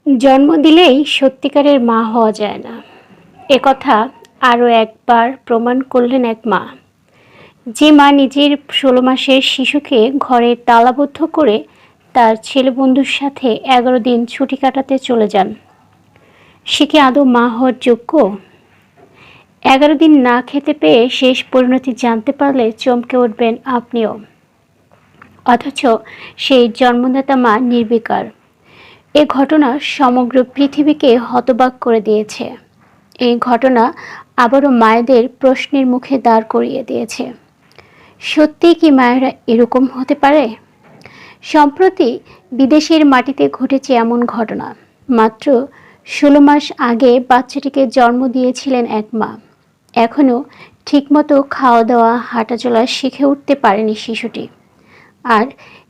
জন্ম দিলেই সত্যিকারের মা হওয়া যায় না, একথা আরও একবার প্রমাণ করলেন এক মা। যে মা নিজের 16 মাসের শিশুকে ঘরে তালাবদ্ধ করে তার ছেলে বন্ধুর সাথে 11 দিন ছুটি কাটাতে চলে যান, সে কি আদৌ মা হওয়ার যোগ্য? 11 দিন না খেতে পেয়ে শেষ পরিণতি জানতে পারলে চমকে উঠবেন আপনিও। অথচ সেই জন্মদাতা মা নির্বিকার। এ ঘটনা সমগ্র পৃথিবীকে হতবাক করে দিয়েছে। এই ঘটনা আবারও মায়েদের প্রশ্নের মুখে দাঁড় করিয়ে দিয়েছে, সত্যি কি মায়েরা এরকম হতে পারে? সম্প্রতি বিদেশের মাটিতে ঘটেছে এমন ঘটনা। মাত্র 16 মাস আগে বাচ্চাটিকে জন্ম দিয়েছিলেন এক মা। এখনও ঠিকমতো খাওয়া দাওয়া হাঁটাচলা শিখে উঠতে পারেনি শিশুটি। আর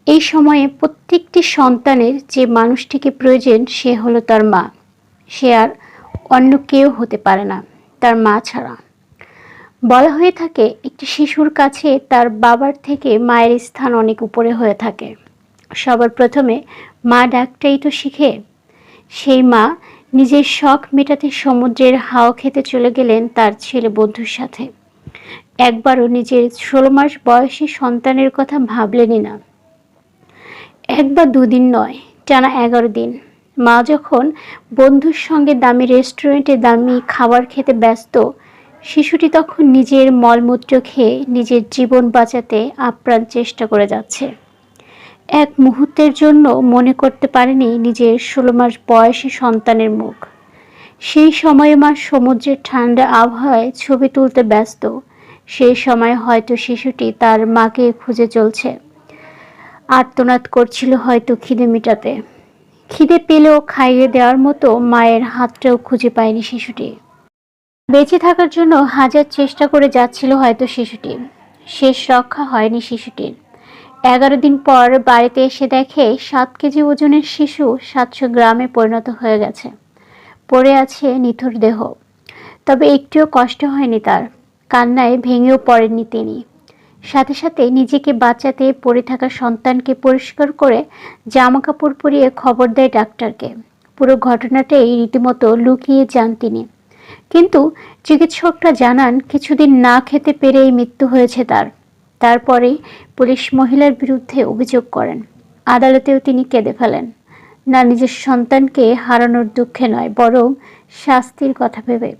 এই সময়ে প্রত্যেকটি সন্তানের যে মানুষটিকে প্রয়োজন সে হলো তার মা। সে আর অন্য কেউ হতে পারে না তার মা ছাড়া। বলা হয়ে থাকে একটি শিশুর কাছে তার বাবার থেকে মায়ের স্থান অনেক উপরে হয়ে থাকে। সবার প্রথমে মা ডাকটাই তো শিখে। সেই মা নিজের শখ মেটাতে সমুদ্রের হাওয়া খেতে চলে গেলেন তার ছেলে বন্ধুর সাথে। একবারও নিজের 16 মাস বয়সী সন্তানের কথা ভাবলেনই না। একবার দুদিন নয়, টানা 11 দিন। মা যখন বন্ধুর সঙ্গে দামি রেস্টুরেন্টে দামি খাবার খেতে ব্যস্ত, শিশুটি তখন নিজের মলমূত্র খেয়ে নিজের জীবন বাঁচাতে আপ্রাণ চেষ্টা করে যাচ্ছে। এক মুহূর্তের জন্য মনে করতে পারেনি নিজের 16 মাস বয়সী সন্তানের মুখ। সেই সময়ে মা সমুদ্রের ঠান্ডা আবহাওয়ায় ছবি তুলতে ব্যস্ত। সেই সময় হয়তো শিশুটি তার মাকে খুঁজে চলছে, আর্তনাদ করছিল হয়তো খিদে মেটাতে। খিদে পেলেও খাইয়ে দেওয়ার মতো মায়ের হাতটাও খুঁজে পায়নি শিশুটি। বেঁচে থাকার জন্য হাজার চেষ্টা করে যাচ্ছিল হয়তো শিশুটি। শেষ রক্ষা হয়নি শিশুটির। 11 দিন পর বাড়িতে এসে দেখে 7 কেজি ওজনের শিশু 700 গ্রামে পরিণত হয়ে গেছে। পড়ে আছে নিথর দেহ। তবে একটুও কষ্ট হয়নি তার। কান্নায় ভেঙেও পড়েননি তিনি। সাথে সাথে নিজেকে বাঁচাতে পড়ে থাকা সন্তানকে পরিষ্কার করে জামা কাপড় পরিয়ে খবর দেয় ডাক্তারকে। পুরো ঘটনাটাই রীতিমতো লুকিয়ে যান তিনি। কিন্তু চিকিৎসকরা জানান কিছুদিন না খেতে পেরেই মৃত্যু হয়েছে তার। তারপরে পুলিশ মহিলার বিরুদ্ধে অভিযোগ করেন। আদালতেও তিনি কেঁদে ফেলেন। না নিজের সন্তানকে হারানোর দুঃখে নয়, বরং শাস্তির কথা ভেবে।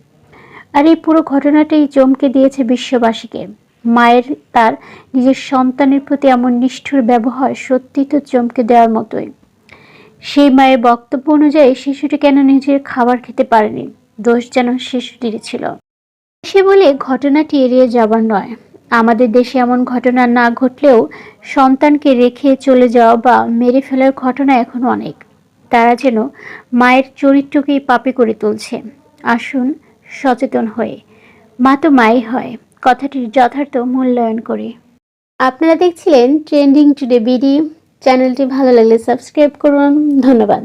আর এই পুরো ঘটনাটাই চমকে দিয়েছে বিশ্ববাসীকে। মায়ের তার নিজের সন্তানের প্রতি এমন নিষ্ঠুর ব্যবহার সত্যি তো চমকে দেওয়ার মতোই। সেই মায়ের বক্তব্য অনুযায়ী শিশুটি কেন নিজের খাবার খেতে পারেনি, দোষ যেন শিশুটির ছিল। সে বলে ঘটনাটি এড়িয়ে যাবার নয়। আমাদের দেশে এমন ঘটনা না ঘটলেও সন্তানকে রেখে চলে যাওয়া বা মেরে ফেলার ঘটনা এখন অনেক। তারা যেন মায়ের চরিত্রকেই পাপী করে তুলছে। আসুন সচেতন হয়ে মা তো মাই হয় কথাটির যথার্থ মূল্যায়ন করি। আপনারা দেখছিলেন ট্রেন্ডিং টুডে বিডি। চ্যানেলটি ভালো লাগলে সাবস্ক্রাইব করুন। ধন্যবাদ।